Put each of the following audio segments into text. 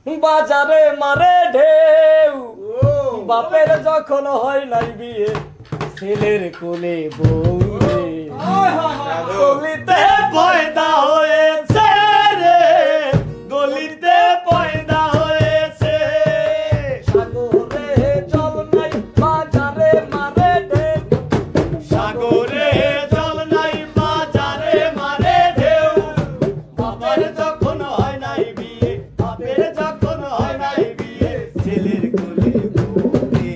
বাজারে মারে ঢেউ বাপের যখন হয় নাই বিয়ে ছেলের কোলে বউ রে গলিতে পয়দা হয়েছে রে গলিতে পয়দা হয়েছে সাগরে জল নাই বাজারে মারে ঢেউ সাগরে জল নাই বাজারে মারে ঢেউ বাপের যখন হয় নাই বিয়ে বাপের যখন হয় নাই বিয়ে ছেলের কোলে বউ রে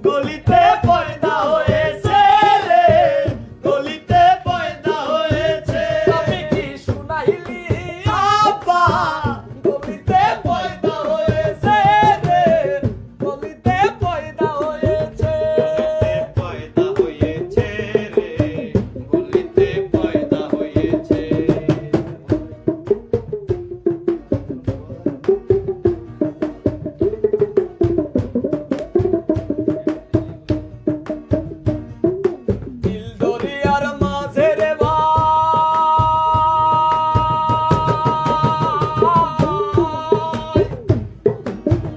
গলিতে পয়দা হয়েছে রে গলিতে পয়দা হয়েছে আমি কি শুনাইলি আব্বা গলিতে পয়দা হয়েছে রে গলিতে পয়দা হয়েছে পয়দা হয়েছে রে গলিতে পয়দা হয়েছে দিল দরিয়ার মাঝে রে ভাই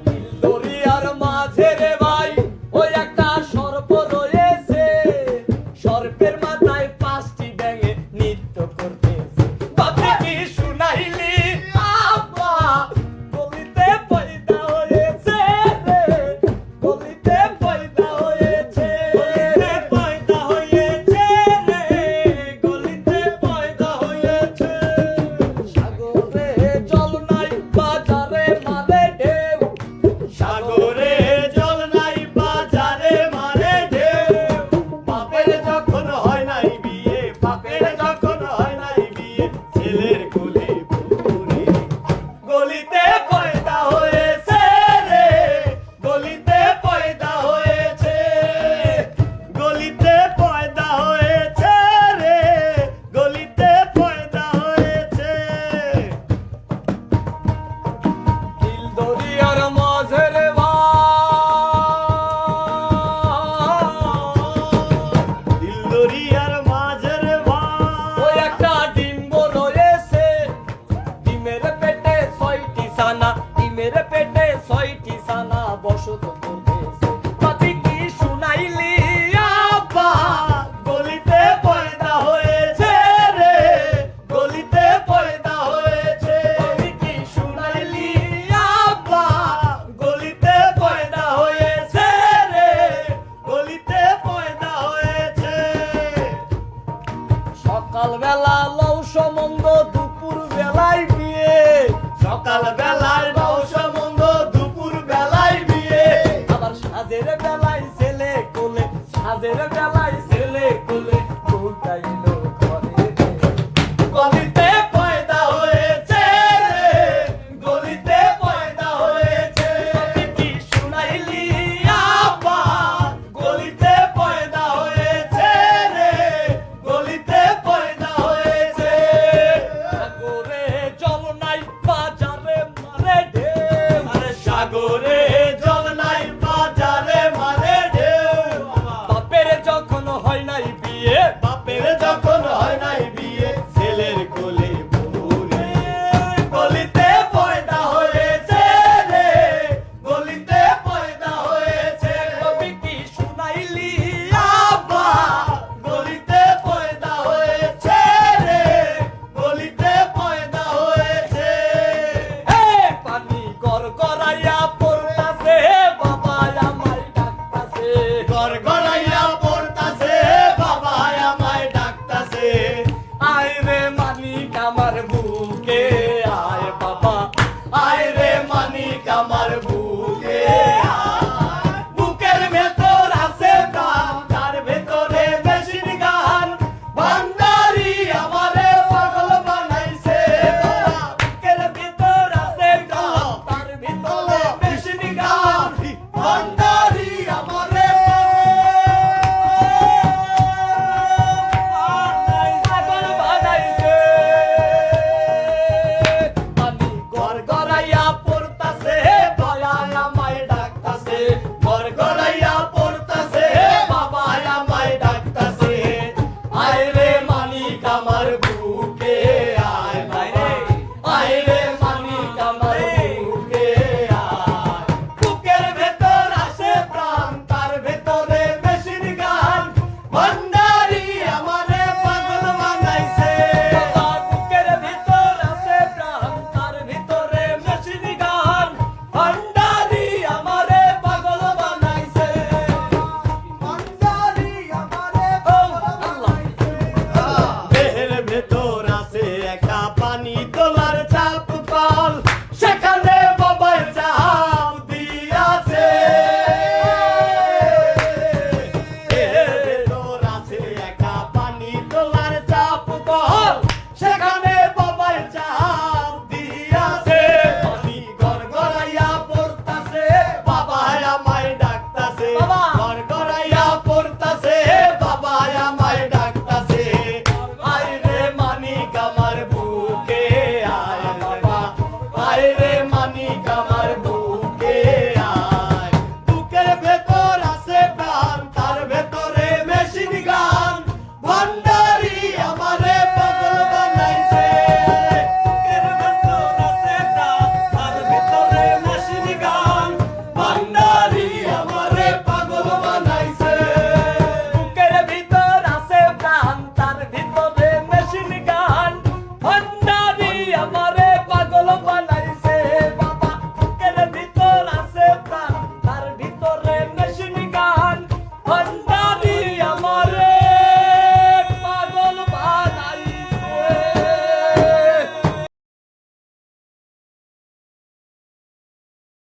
দিল দরিয়ার মাঝে রে ভাই ওই একটা সর্প রয়েছে সর্পের মাথায় 5টি ব্যাঙে নৃত্য করতেছে বাপে কি শুনাইলি আব্বা গলিতে পয়দা হয়েছে রে গলিতে পয়দা হয়েছে গলিতে পয়দা হয়েছে রে গলিতে পয়দা হয়েছে সাগরে জল নাই বাজারে মারে ঢেউ সাগরে জল নাই বাজারে মারে ঢেউ বাপের যখন হয় নাই বিয়ে বাপের যখন হয় নাই বিয়ে ছেলের কোলে বউ রে গলিতে পয়দা হয়েছে রে গলিতে পয়দা হয়েছে গলিতে পয়দা হয়েছে রে গলিতে পয়দা হয়েছে দিল দরিয়ার মাঝে রে দিল দরিয়ার মাঝে রে ওই একটা ডিম্ব রয়েছে ডিমের পেটে 6টি ছানা ডিমের পেটে 6টি ছানা বসত করতেছে পাতি কি শুনাইলি আব্বা গলিতে পয়দা হয়েছে রে গলিতে পয়দা হয়েছে পাতি কি শুনাইলি আব্বা গলিতে পয়দা হয়েছে রে গলিতে পয়দা হয়েছে সকাল বেলা লও সম্বন্ধ দুপুর বেলায় বিয়ে সকাল বেলায় লও সম্বন্ধ দুপুর বেলায় বিয়ে আবার সাজের বেলায় ছেলে কোলে সাজের বেলায় ছেলে কোলে বউটাইলো ঘরে গলিতে পয়দা হয়েছে রে গলিতে পয়দা হয়েছে আমি কি শুনাইলি আব্বা গলিতে পয়দা হয়েছে রে গলিতে পয়দা হয়েছে সাগরে জল নাই বাজারে মারে ঢেউ সাগরে জল নাই বাজারে মারে ঢেউ বাপের যখন হয় নাই বিয়ে বাপের যখন হয় নাই বিয়ে ছেলের কোলে বউ রে গলিতে পয়দা হয়েছে রে গলিতে পয়দা হয়েছে আমি কি শুনাইলি আব্বা গলিতে পয়দা হয়েছে রে গলিতে পয়দা হয়েছে পানি গড়গড়াইয়া